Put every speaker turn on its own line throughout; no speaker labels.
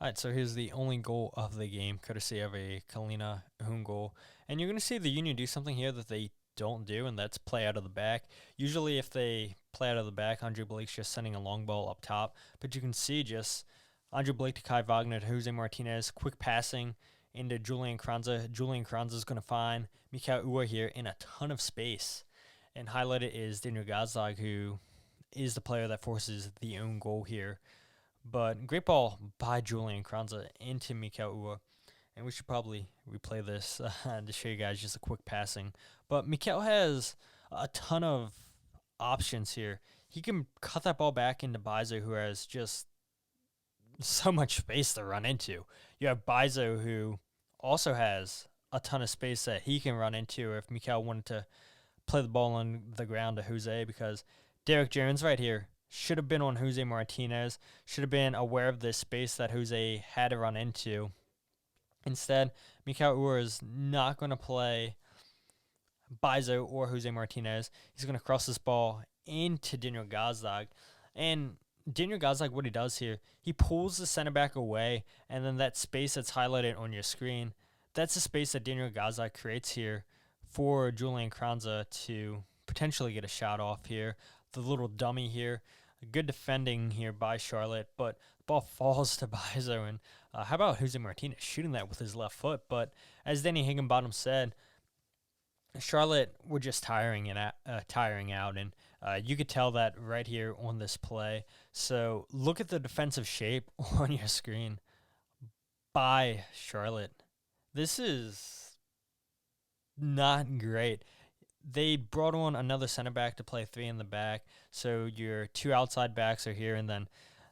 All right, so here's the only goal of the game, courtesy of a Kahlina own goal. And you're going to see the Union do something here that they don't do, and that's play out of the back. Usually, if they play out of the back, Andre Blake's just sending a long ball up top. But you can see just Andre Blake to Kai Wagner to Jose Martinez, quick passing into Julian Kranza. Julian Kranza is going to find Mikhail Ua here in a ton of space. And highlighted is Daniel Gazdag, who is the player that forces the own goal here. But great ball by Julian Kranza into Mikhail Ua. And we should probably replay this to show you guys just a quick passing. But Mikhail has a ton of options here. He can cut that ball back into Bizo, who has just so much space to run into. You have Bizo, who also has a ton of space that he can run into if Mikhail wanted to play the ball on the ground to Jose, because Derek Jones right here should have been on Jose Martinez, should have been aware of this space that Jose had to run into. Instead, Mikhail Ur is not going to play Bizo or Jose Martinez. He's going to cross this ball into Daniel Gazdag. And Daniel Gazdag, what he does here, he pulls the center back away, and then that space that's highlighted on your screen, that's the space that Daniel Gazdag creates here for Julian Kranza to potentially get a shot off here. The little dummy here. Good defending here by Charlotte, but the ball falls to Bizo. And how about Jose Martinez shooting that with his left foot? But as Danny Higginbottom said, Charlotte were just tiring out, and you could tell that right here on this play. So look at the defensive shape on your screen by Charlotte. This is not great. They brought on another center back to play three in the back, so your two outside backs are here, and then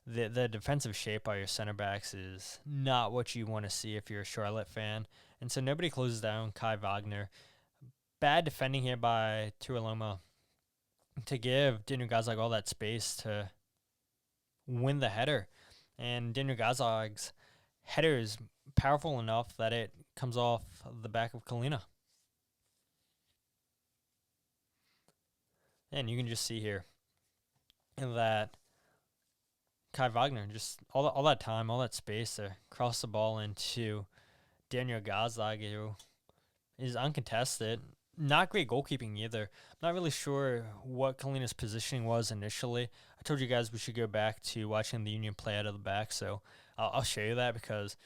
the defensive shape by your center backs is not what you want to see if you're a Charlotte fan. And so nobody closes down Kai Wagner. Bad defending here by Tuiloma to give Daniel Gazdag all that space to win the header. And Daniel Gazag's header is powerful enough that it comes off the back of Kahlina. And you can just see here that Kai Wagner, just all that time, all that space to cross the ball into Daniel Gazdag, who is uncontested. Not great goalkeeping either. I'm not really sure what Kahlina's positioning was initially. I told you guys we should go back to watching the Union play out of the back, so I'll show you that, because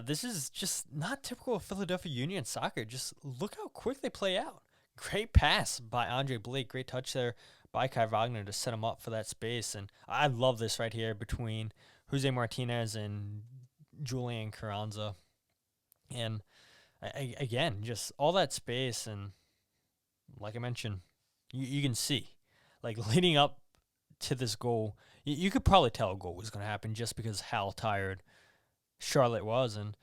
this is just not typical of Philadelphia Union soccer. Just look how quick they play out. Great pass by Andre Blake. Great touch there by Kai Wagner to set him up for that space. And I love this right here between Jose Martinez and Julian Carranza. And again, just all that space. And like I mentioned, you can see, like, leading up to this goal, you could probably tell a goal was going to happen just because how tired Charlotte was. And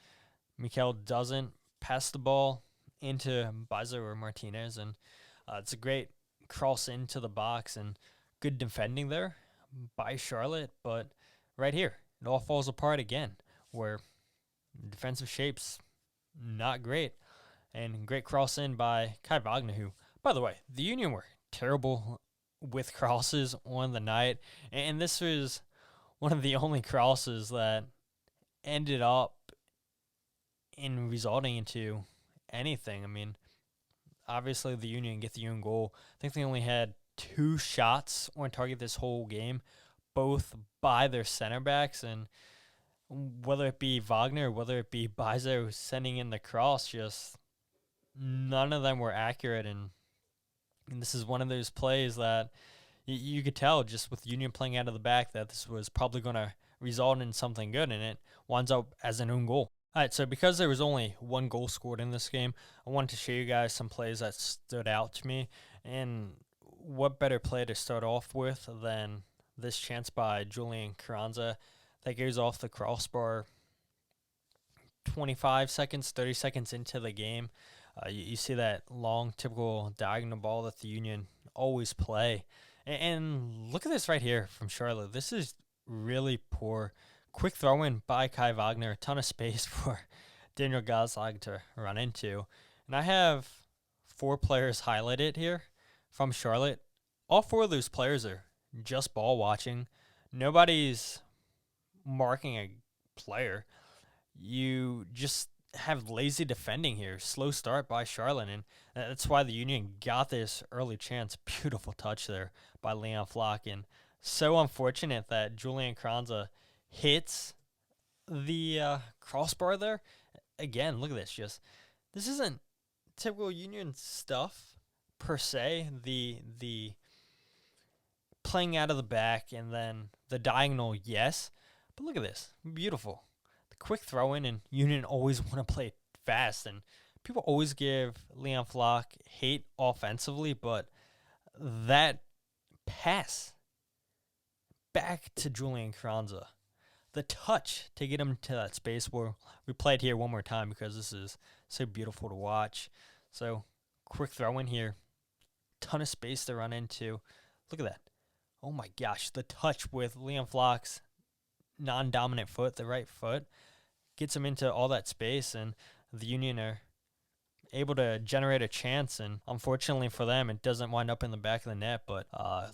Mikel doesn't pass the ball into Bizo or Martinez, and it's a great cross into the box and good defending there by Charlotte. But right here, it all falls apart again, where defensive shape's not great. And great cross in by Kai Wagner, who, by the way, the Union were terrible with crosses on the night, and this was one of the only crosses that ended up in resulting into anything. I mean, obviously the Union get the own goal. I think they only had 2 shots on target this whole game, both by their center backs, and whether it be Wagner or whether it be Bizo sending in the cross, just none of them were accurate. And this is one of those plays that you could tell just with Union playing out of the back that this was probably going to result in something good, and it winds up as an own goal. All right, so because there was only 1 goal scored in this game, I wanted to show you guys some plays that stood out to me. And what better play to start off with than this chance by Julian Carranza that goes off the crossbar 25 seconds, 30 seconds into the game. You see that long, typical diagonal ball that the Union always play. And look at this right here from Charlotte. This is really poor. Quick throw in by Kai Wagner, a ton of space for Daniel Gazdag to run into. And I have 4 players highlighted here from Charlotte. All 4 of those players are just ball watching. Nobody's marking a player. You just have lazy defending here. Slow start by Charlotte, and that's why the Union got this early chance. Beautiful touch there by Leon Flock, and so unfortunate that Julian Kranza hits the crossbar there. Again, look at this. This isn't typical Union stuff per se. The playing out of the back and then the diagonal, yes, but look at this, beautiful. The quick throw in, and Union always want to play fast, and people always give Leon Flock hate offensively, but that pass back to Julian Kranza, the touch to get him to that space where we play it here one more time because this is so beautiful to watch. So quick throw in here, ton of space to run into. Look at that. Oh my gosh, the touch with Leon Flock's non-dominant foot, the right foot, gets him into all that space, and the Union are able to generate a chance, and unfortunately for them, it doesn't wind up in the back of the net, but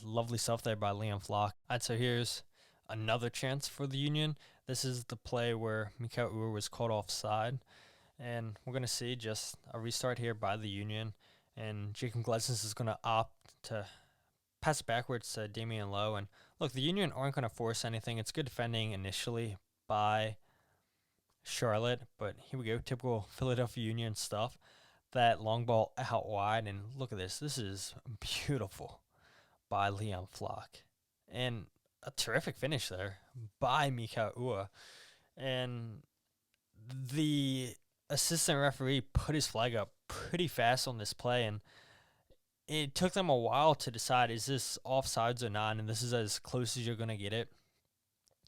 lovely stuff there by Leon Flock. All right, so here's another chance for the Union. This is the play where Mikhail Uhre was caught offside, and we're going to see just a restart here by the Union, and Jacob Glesnes is going to opt to pass it backwards to Damian Lowe. And look, the Union aren't going to force anything. It's good defending initially by Charlotte, but here we go, typical Philadelphia Union stuff. That long ball out wide, and look at this. This is beautiful by Leon Flock. And a terrific finish there by Mikhail Uhre. And the assistant referee put his flag up pretty fast on this play, and it took them a while to decide, is this offsides or not, and this is as close as you're going to get it.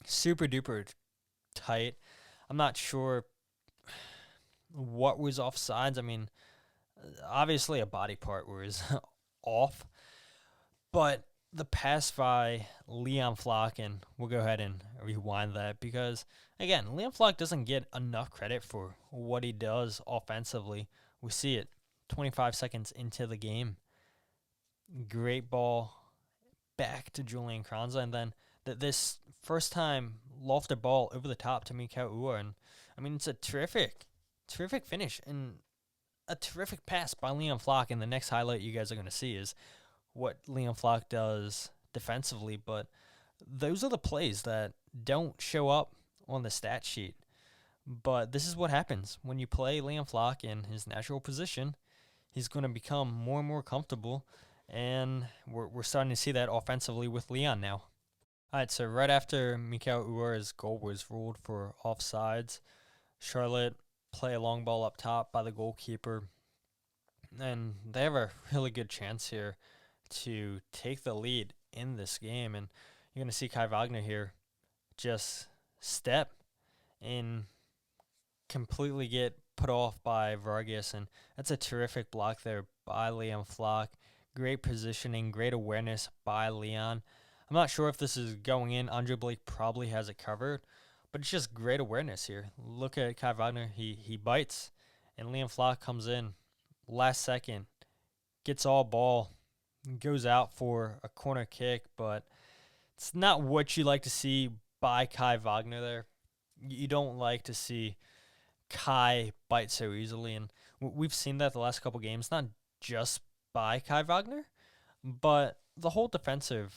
Super duper tight. I'm not sure what was offsides. I mean, obviously a body part was off, but the pass by Leon Flock, and we'll go ahead and rewind that because, again, Leon Flock doesn't get enough credit for what he does offensively. We see it 25 seconds into the game. Great ball back to Julian Kranza, and then this first time lofted ball over the top to Mikhail Uhre. And I mean, it's a terrific finish and a terrific pass by Leon Flock. And the next highlight you guys are going to see is what Leon Flock does defensively. But those are the plays that don't show up on the stat sheet. But this is what happens when you play Leon Flock in his natural position. He's going to become more and more comfortable, and we're starting to see that offensively with Leon now. All right, so right after Mikhail Uhre's goal was ruled for offsides, Charlotte play a long ball up top by the goalkeeper, and they have a really good chance here to take the lead in this game. And you're going to see Kai Wagner here just step and completely get put off by Vargas, and that's a terrific block there by Leon Flock. Great positioning, great awareness by Leon. I'm not sure if this is going in. Andre Blake probably has it covered, but it's just great awareness here. Look at Kai Wagner. He bites, and Leon Flock comes in last second, gets all ball, goes out for a corner kick, but it's not what you like to see by Kai Wagner there. You don't like to see Kai bite so easily, and we've seen that the last couple games, not just by Kai Wagner, but the whole defensive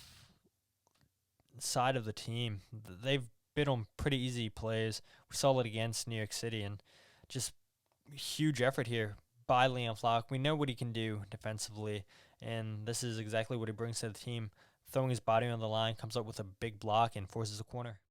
side of the team. They've been on pretty easy plays. We saw it against New York City, and just huge effort here by Leon Flock. We know what he can do defensively, and this is exactly what he brings to the team. Throwing his body on the line, comes up with a big block and forces a corner.